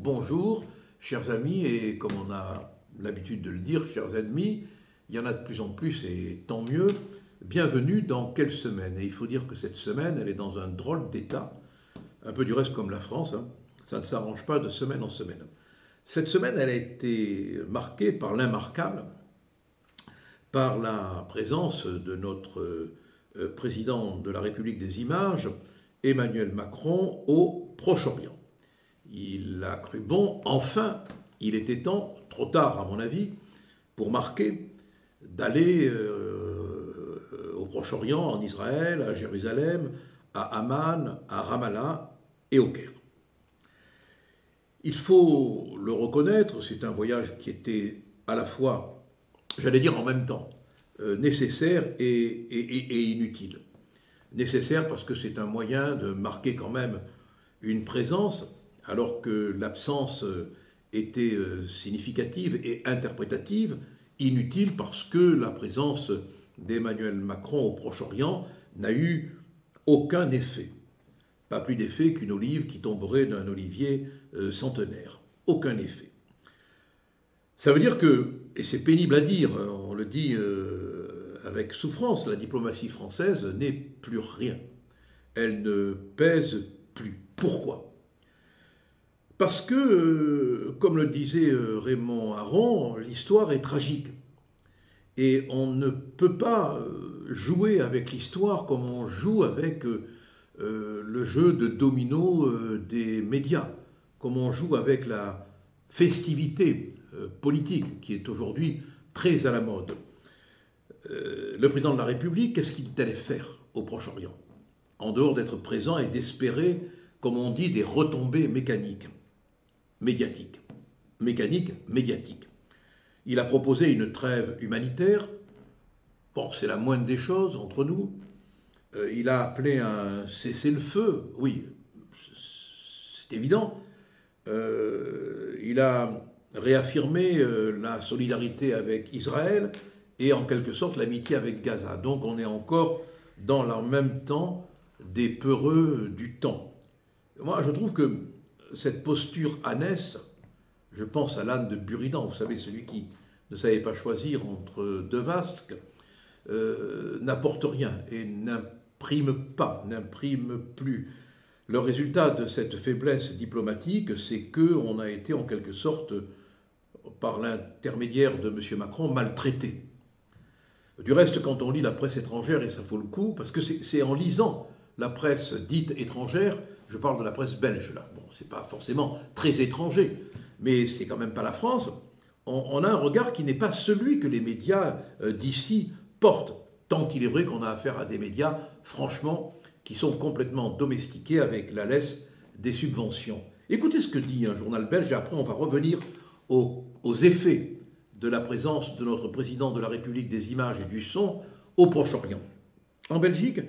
Bonjour, chers amis, et comme on a l'habitude de le dire, chers ennemis, il y en a de plus en plus et tant mieux. Bienvenue dans Quelle semaine? Et il faut dire que cette semaine, elle est dans un drôle d'état, un peu du reste comme la France, hein. Ça ne s'arrange pas de semaine en semaine. Cette semaine, elle a été marquée par l'immarquable, par la présence de notre président de la République des images, Emmanuel Macron, au Proche-Orient. Il a cru bon, enfin, il était temps, trop tard à mon avis, pour marquer, d'aller au Proche-Orient, en Israël, à Jérusalem, à Amman, à Ramallah et au Caire. Il faut le reconnaître, c'est un voyage qui était à la fois, j'allais dire en même temps, nécessaire et inutile. Nécessaire parce que c'est un moyen de marquer quand même une présence, alors que l'absence était significative et interprétative. Inutile parce que la présence d'Emmanuel Macron au Proche-Orient n'a eu aucun effet. Pas plus d'effet qu'une olive qui tomberait d'un olivier centenaire. Aucun effet. Ça veut dire que, et c'est pénible à dire, on le dit avec souffrance, la diplomatie française n'est plus rien. Elle ne pèse plus. Pourquoi ? Parce que, comme le disait Raymond Aron, l'histoire est tragique. Et on ne peut pas jouer avec l'histoire comme on joue avec le jeu de domino des médias, comme on joue avec la festivité politique qui est aujourd'hui très à la mode. Le président de la République, qu'est-ce qu'il allait faire au Proche-Orient? En dehors d'être présent et d'espérer, comme on dit, des retombées mécaniques. Médiatique. Il a proposé une trêve humanitaire. Bon, c'est la moindre des choses entre nous. Il a appelé un cessez-le-feu. Oui, c'est évident. Il a réaffirmé la solidarité avec Israël et en quelque sorte l'amitié avec Gaza. Donc on est encore dans le même temps des peureux du temps. Moi, je trouve que cette posture ânesse, je pense à l'âne de Buridan, vous savez, celui qui ne savait pas choisir entre deux vasques, n'apporte rien et n'imprime plus. Le résultat de cette faiblesse diplomatique, c'est qu'on a été en quelque sorte, par l'intermédiaire de M. Macron, maltraité. Du reste, quand on lit la presse étrangère, et ça vaut le coup, parce que c'est en lisant la presse dite étrangère, je parle de la presse belge là, bon, c'est pas forcément très étranger, mais c'est quand même pas la France, on a un regard qui n'est pas celui que les médias d'ici portent, tant il est vrai qu'on a affaire à des médias, franchement, qui sont complètement domestiqués avec la laisse des subventions. Écoutez ce que dit un journal belge, et après on va revenir aux effets de la présence de notre président de la République des images et du son au Proche-Orient. En Belgique,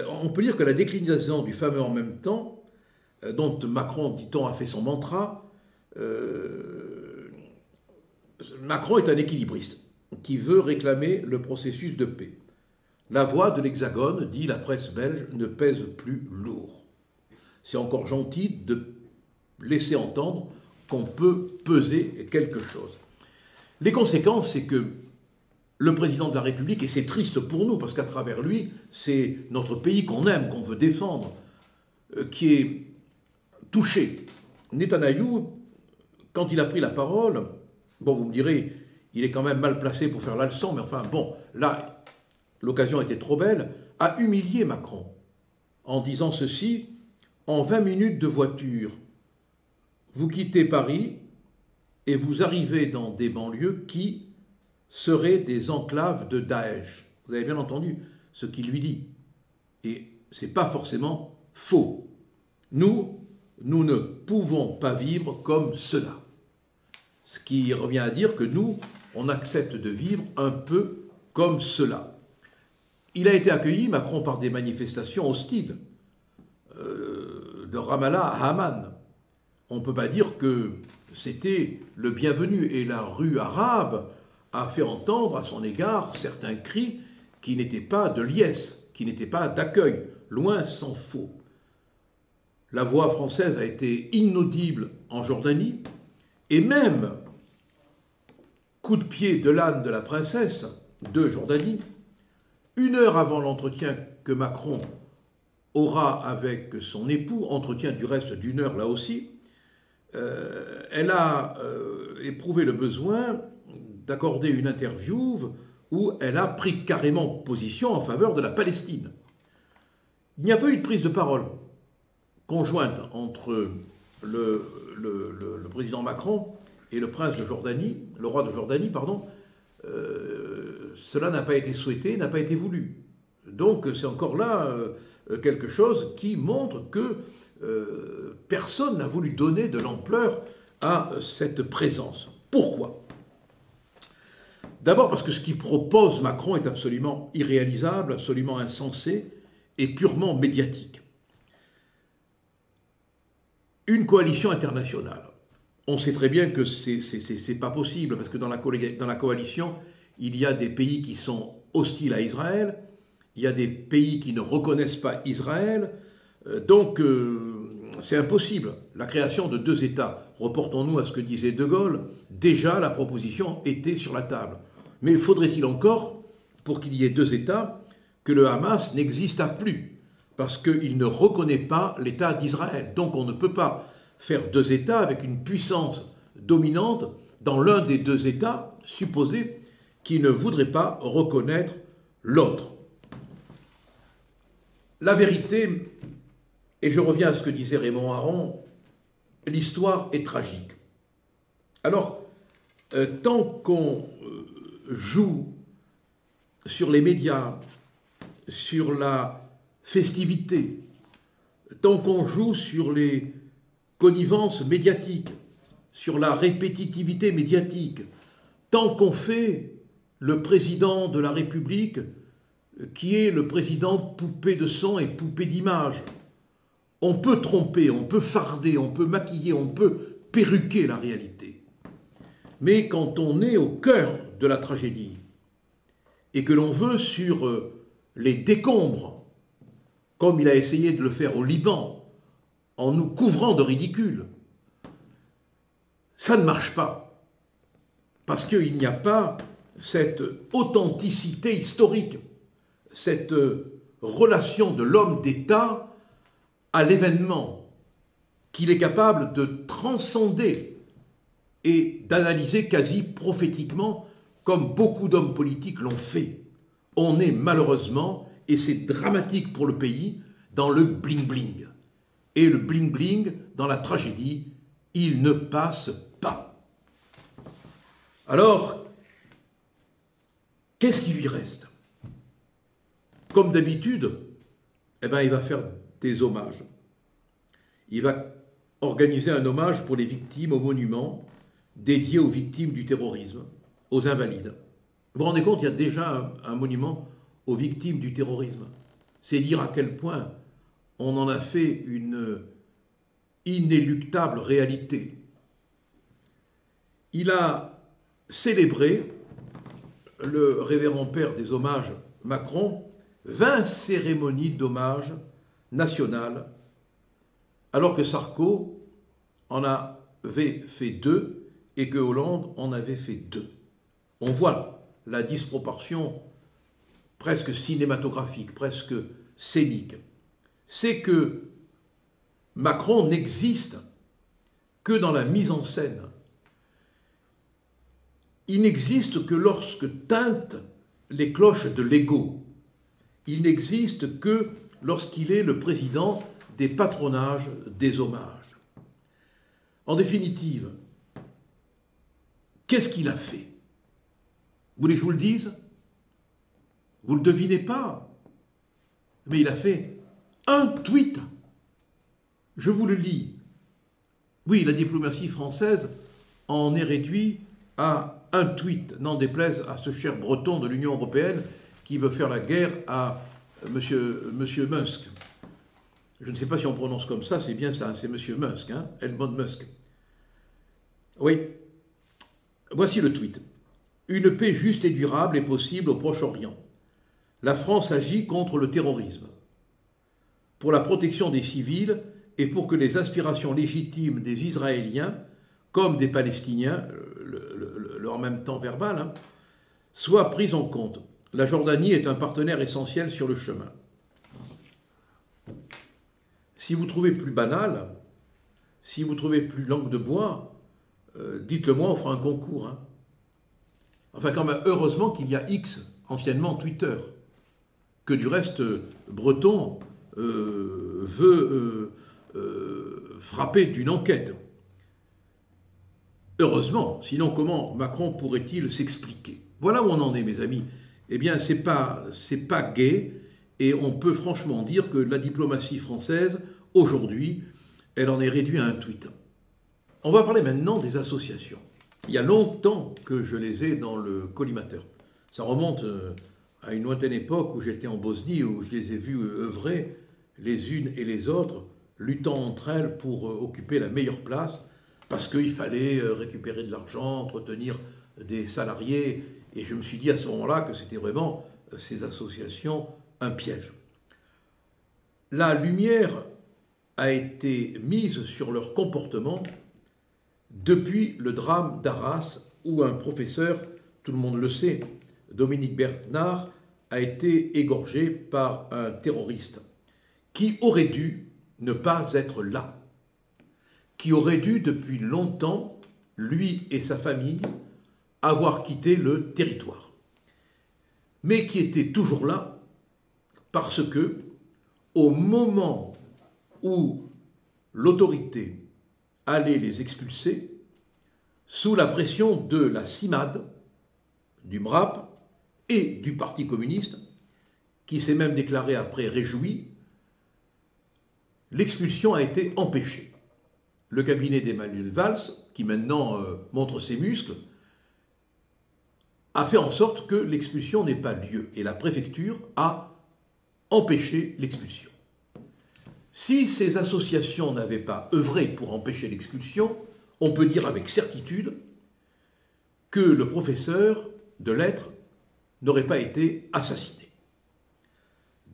on peut dire que la déclinaison du fameux en même temps, dont Macron, dit-on, a fait son mantra, Macron est un équilibriste qui veut réclamer le processus de paix. La voix de l'Hexagone, dit la presse belge, ne pèse plus lourd. C'est encore gentil de laisser entendre qu'on peut peser quelque chose. Les conséquences, c'est que le président de la République, et c'est triste pour nous, parce qu'à travers lui, c'est notre pays qu'on aime, qu'on veut défendre, qui est touché. Netanyahou, quand il a pris la parole, bon, vous me direz, il est quand même mal placé pour faire la leçon, mais enfin, bon, là, l'occasion était trop belle, a humilié Macron, en disant ceci, en 20 minutes de voiture, vous quittez Paris et vous arrivez dans des banlieues qui seraient des enclaves de Daesh. Vous avez bien entendu ce qu'il lui dit. Et ce n'est pas forcément faux. Nous ne pouvons pas vivre comme cela. Ce qui revient à dire que nous, on accepte de vivre un peu comme cela. Il a été accueilli, Macron, par des manifestations hostiles, de Ramallah à Amman. On ne peut pas dire que c'était le bienvenu. Et la rue arabe a fait entendre à son égard certains cris qui n'étaient pas de liesse, qui n'étaient pas d'accueil, loin s'en faut. La voix française a été inaudible en Jordanie, et même, coup de pied de l'âne de la princesse de Jordanie, 1 heure avant l'entretien que Macron aura avec son époux, entretien du reste d'1 heure là aussi, elle a éprouvé le besoin d'accorder une interview où elle a pris carrément position en faveur de la Palestine. Il n'y a pas eu de prise de parole conjointe entre le président Macron et le prince de Jordanie, le roi de Jordanie, pardon. Cela n'a pas été souhaité, n'a pas été voulu. Donc c'est encore là quelque chose qui montre que personne n'a voulu donner de l'ampleur à cette présence. Pourquoi ? D'abord parce que ce qu'il propose Macron est absolument irréalisable, absolument insensé et purement médiatique. Une coalition internationale. On sait très bien que c'est pas possible, parce que dans la coalition, il y a des pays qui sont hostiles à Israël, il y a des pays qui ne reconnaissent pas Israël, donc c'est impossible. La création de 2 États, reportons-nous à ce que disait De Gaulle, déjà la proposition était sur la table. Mais faudrait-il encore, pour qu'il y ait 2 États, que le Hamas n'exista plus, parce qu'il ne reconnaît pas l'État d'Israël. Donc on ne peut pas faire 2 États avec une puissance dominante dans l'un des 2 États supposés qui ne voudrait pas reconnaître l'autre. La vérité, et je reviens à ce que disait Raymond Aron, l'histoire est tragique. Alors, tant qu'on joue sur les médias, sur la festivité, tant qu'on joue sur les connivences médiatiques, sur la répétitivité médiatique, tant qu'on fait le président de la République qui est le président poupée de son et poupée d'image, on peut tromper, on peut farder, on peut maquiller, on peut perruquer la réalité. Mais quand on est au cœur de la tragédie et que l'on veut sur les décombres, comme il a essayé de le faire au Liban, en nous couvrant de ridicule, ça ne marche pas. Parce qu'il n'y a pas cette authenticité historique, cette relation de l'homme d'État à l'événement qu'il est capable de transcender et d'analyser quasi prophétiquement, comme beaucoup d'hommes politiques l'ont fait. On est malheureusement, et c'est dramatique pour le pays, dans le bling-bling. Et le bling-bling, dans la tragédie, il ne passe pas. Alors, qu'est-ce qui lui reste ? Comme d'habitude, il va faire des hommages. Il va organiser un hommage pour les victimes au monument dédié aux victimes du terrorisme, aux invalides. Vous vous rendez compte, il y a déjà un monument aux victimes du terrorisme. C'est dire à quel point on en a fait une inéluctable réalité. Il a célébré, le révérend père des hommages Macron, 20 cérémonies d'hommage nationales, alors que Sarko en avait fait 2 et que Hollande en avait fait 2. On voit la disproportion presque cinématographique, presque scénique. C'est que Macron n'existe que dans la mise en scène. Il n'existe que lorsque tintent les cloches de l'ego. Il n'existe que lorsqu'il est le président des patronages des hommages. En définitive, qu'est-ce qu'il a fait ? Vous voulez que je vous le dise ? Vous ne le devinez pas. Mais il a fait un tweet. Je vous le lis. Oui, la diplomatie française en est réduite à un tweet, n'en déplaise à ce cher breton de l'Union européenne qui veut faire la guerre à monsieur Musk. Je ne sais pas si on prononce comme ça, c'est bien ça, c'est monsieur Musk, hein, Elon Musk. Oui, voici le tweet. Une paix juste et durable est possible au Proche-Orient. La France agit contre le terrorisme. Pour la protection des civils, et pour que les aspirations légitimes des Israéliens, comme des Palestiniens, le en même temps verbal, hein, soient prises en compte. La Jordanie est un partenaire essentiel sur le chemin. Si vous trouvez plus banal, si vous trouvez plus langue de bois, dites-le moi, on fera un concours. Hein. Enfin, quand même, heureusement qu'il y a X, anciennement Twitter, que du reste, Breton veut frapper d'une enquête. Heureusement, sinon comment Macron pourrait-il s'expliquer? Voilà où on en est, mes amis. Eh bien, c'est pas gai, et on peut franchement dire que la diplomatie française, aujourd'hui, elle en est réduite à un tweet. On va parler maintenant des associations. Il y a longtemps que je les ai dans le collimateur. Ça remonte à une lointaine époque où j'étais en Bosnie, où je les ai vues œuvrer, les unes et les autres, luttant entre elles pour occuper la meilleure place, parce qu'il fallait récupérer de l'argent, entretenir des salariés, et je me suis dit à ce moment-là que c'était vraiment, ces associations, un piège. La lumière a été mise sur leur comportement depuis le drame d'Arras, où un professeur, tout le monde le sait, Dominique Bernard, a été égorgé par un terroriste qui aurait dû ne pas être là, qui aurait dû depuis longtemps, lui et sa famille, avoir quitté le territoire, mais qui était toujours là parce que, au moment où l'autorité allait les expulser, sous la pression de la CIMAD, du MRAP et du Parti communiste, qui s'est même déclaré après réjoui, l'expulsion a été empêchée. Le cabinet d'Emmanuel Valls, qui maintenant montre ses muscles, a fait en sorte que l'expulsion n'ait pas lieu, et la préfecture a empêché l'expulsion. Si ces associations n'avaient pas œuvré pour empêcher l'expulsion, on peut dire avec certitude que le professeur de lettres n'aurait pas été assassiné.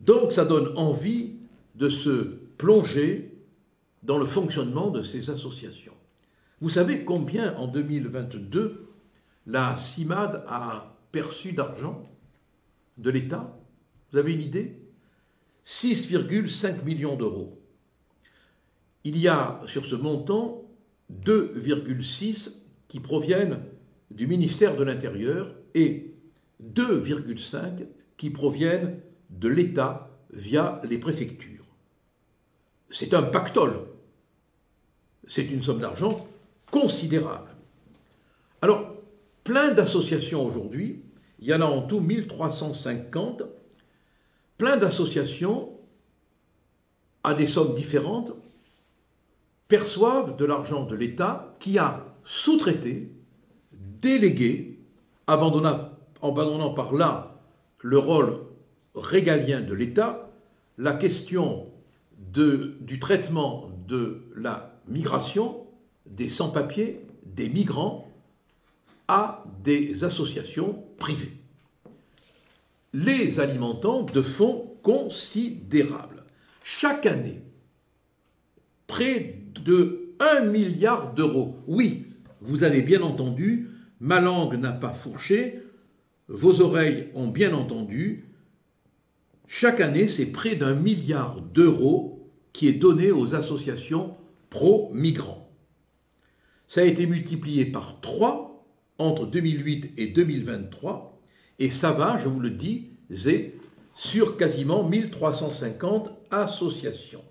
Donc ça donne envie de se plonger dans le fonctionnement de ces associations. Vous savez combien en 2022 la CIMAD a perçu d'argent de l'État? Vous avez une idée? 6,5 millions d'euros. Il y a sur ce montant 2,6 qui proviennent du ministère de l'Intérieur et 2,5 qui proviennent de l'État via les préfectures. C'est un pactole. C'est une somme d'argent considérable. Alors, plein d'associations aujourd'hui, il y en a en tout 1350, plein d'associations à des sommes différentes perçoivent de l'argent de l'État qui a sous-traité, délégué, abandonnant par là le rôle régalien de l'État, la question du traitement de la migration, des sans-papiers, des migrants, à des associations privées, les alimentant de fonds considérables. Chaque année, près de 1 milliard d'euros. Oui, vous avez bien entendu, ma langue n'a pas fourché, vos oreilles ont bien entendu. Chaque année, c'est près d'1 milliard d'euros qui est donné aux associations pro-migrants. Ça a été multiplié par 3 entre 2008 et 2023, et ça va, je vous le dis, sur quasiment 1350 associations.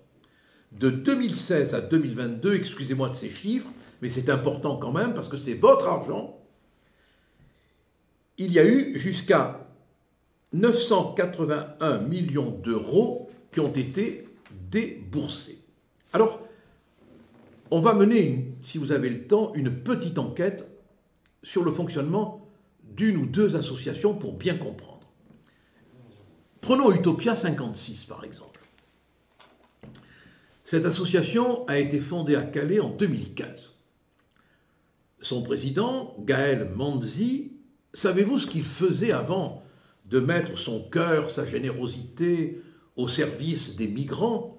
De 2016 à 2022, excusez-moi de ces chiffres, mais c'est important quand même parce que c'est votre argent, il y a eu jusqu'à 981 millions d'euros qui ont été déboursés. Alors, on va mener, si vous avez le temps, une petite enquête sur le fonctionnement d'une ou deux associations pour bien comprendre. Prenons Utopia 56, par exemple. Cette association a été fondée à Calais en 2015. Son président, Gaël Manzi, savez-vous ce qu'il faisait avant de mettre son cœur, sa générosité au service des migrants?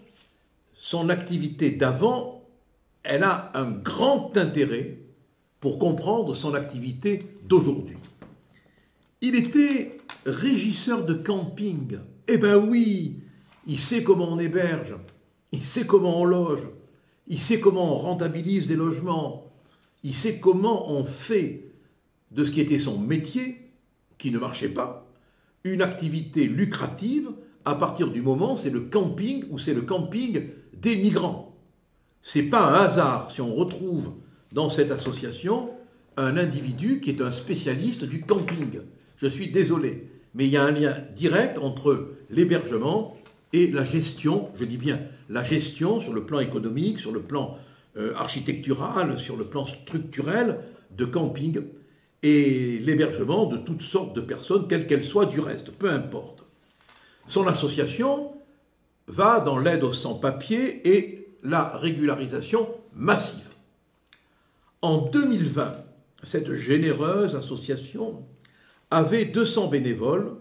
son activité d'avant, elle a un grand intérêt pour comprendre son activité d'aujourd'hui. Il était régisseur de camping. Eh ben oui, il sait comment on héberge, il sait comment on loge, il sait comment on rentabilise des logements, il sait comment on fait de ce qui était son métier, qui ne marchait pas, une activité lucrative à partir du moment où c'est le camping ou c'est le camping des migrants. C'est pas un hasard si on retrouve dans cette association un individu qui est un spécialiste du camping. Je suis désolé, mais il y a un lien direct entre l'hébergement et la gestion, je dis bien la gestion sur le plan économique, sur le plan architectural, sur le plan structurel de camping et l'hébergement de toutes sortes de personnes, quelles qu'elles soient du reste, peu importe. Son association va dans l'aide aux sans-papiers et la régularisation massive. En 2020, cette généreuse association avait 200 bénévoles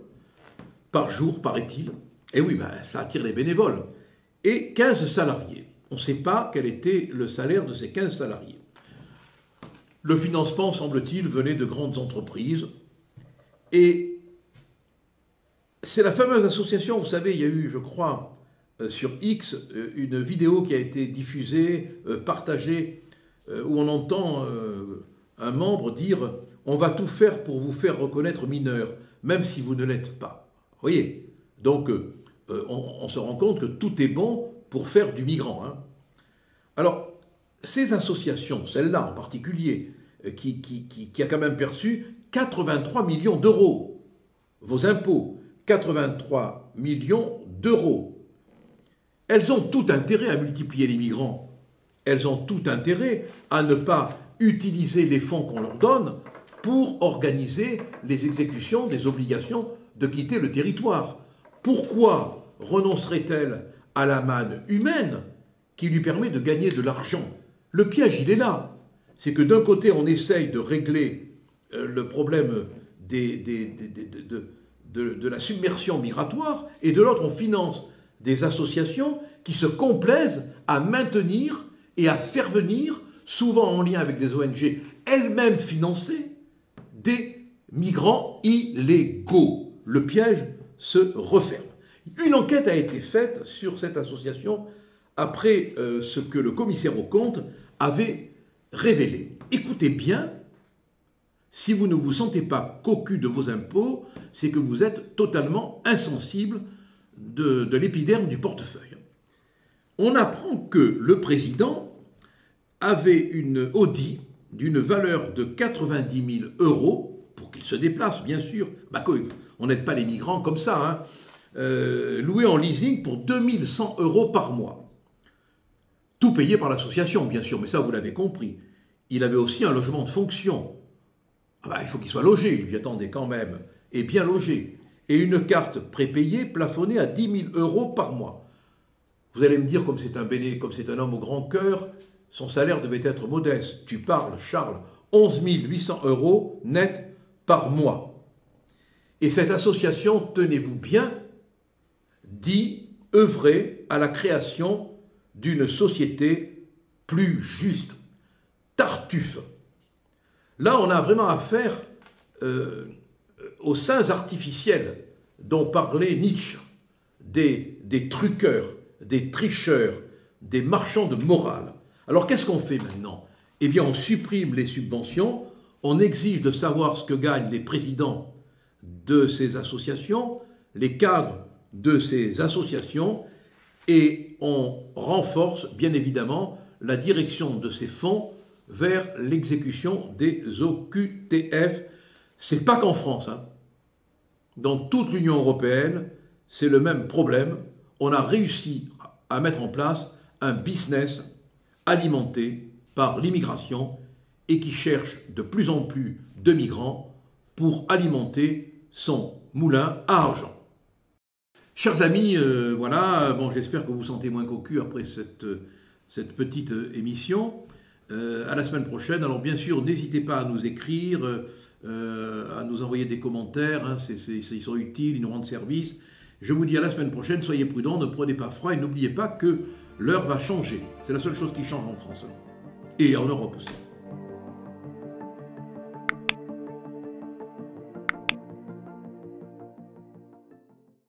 par jour, paraît-il. Et oui, ça attire les bénévoles. Et 15 salariés. On ne sait pas quel était le salaire de ces 15 salariés. Le financement, semble-t-il, venait de grandes entreprises. Et c'est la fameuse association, vous savez, il y a eu, je crois, sur X, une vidéo qui a été diffusée, partagée, où on entend un membre dire « On va tout faire pour vous faire reconnaître mineur, même si vous ne l'êtes pas. » Vous voyez? Donc, on se rend compte que tout est bon pour faire du migrant. Hein. Alors, ces associations, celle-là en particulier, qui a quand même perçu 83 millions d'euros, vos impôts, 83 millions d'euros, elles ont tout intérêt à multiplier les migrants. Elles ont tout intérêt à ne pas utiliser les fonds qu'on leur donne pour organiser les exécutions des obligations de quitter le territoire. Pourquoi renoncerait-elle à la manne humaine qui lui permet de gagner de l'argent? Le piège, il est là. C'est que d'un côté, on essaye de régler le problème de la submersion migratoire, et de l'autre, on finance des associations qui se complaisent à maintenir et à faire venir, souvent en lien avec des ONG elles-mêmes financées, des migrants illégaux. Le piège se referme. Une enquête a été faite sur cette association après ce que le commissaire aux comptes avait révélé. Écoutez bien, si vous ne vous sentez pas cocu de vos impôts, c'est que vous êtes totalement insensible de l'épiderme du portefeuille. On apprend que le président avait une Audi d'une valeur de 90 000 euros, pour qu'il se déplace, bien sûr. On n'aide pas les migrants comme ça, hein. Loué en leasing pour 2100 euros par mois. Tout payé par l'association, bien sûr, mais ça, vous l'avez compris. Il avait aussi un logement de fonction. Il faut qu'il soit logé, je lui attendais quand même, et bien logé. Et une carte prépayée plafonnée à 10 000 euros par mois. Vous allez me dire, comme c'est un homme au grand cœur, son salaire devait être modeste. Tu parles, Charles, 11 800 euros net par mois. Et cette association, tenez-vous bien, dit œuvrer à la création d'une société plus juste. Tartuffe. Là, on a vraiment affaire aux saints artificiels dont parlait Nietzsche, des truqueurs, des tricheurs, des marchands de morale. Alors qu'est-ce qu'on fait maintenant? Eh bien, on supprime les subventions, on exige de savoir ce que gagnent les présidents de ces associations, les cadres de ces associations, et on renforce, bien évidemment, la direction de ces fonds vers l'exécution des OQTF. C'est pas qu'en France, hein. Dans toute l'Union européenne, c'est le même problème. On a réussi à mettre en place un business alimenté par l'immigration et qui cherche de plus en plus de migrants pour alimenter son moulin à argent. Chers amis, voilà, j'espère que vous vous sentez moins cocu après cette petite émission. À la semaine prochaine. Alors bien sûr, n'hésitez pas à nous écrire, à nous envoyer des commentaires, hein, ils sont utiles, ils nous rendent service. Je vous dis à la semaine prochaine, soyez prudents, ne prenez pas froid et n'oubliez pas que L'heure va changer. C'est la seule chose qui change en France. Et en Europe aussi.